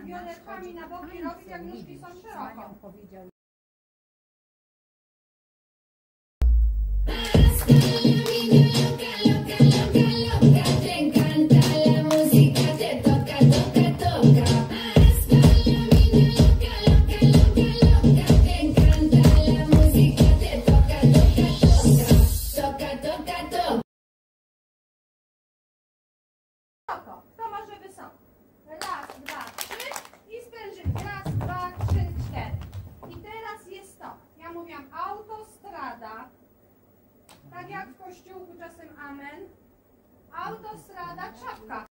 bioderkami na boki robić, jak nóżki są szeroko. Te encanta la música, te toca, toca, toca. Te encanta la música, te toca, toca, toca. Toca, toca, toca. Wysoko. Kto może wysoko? Raz, dwa, trzy i sprężyny. Raz, dwa, trzy, cztery. I teraz jest to. Ja mówiłam autostrada. Tak jak w kościółku czasem amen. Autostrada, czapka.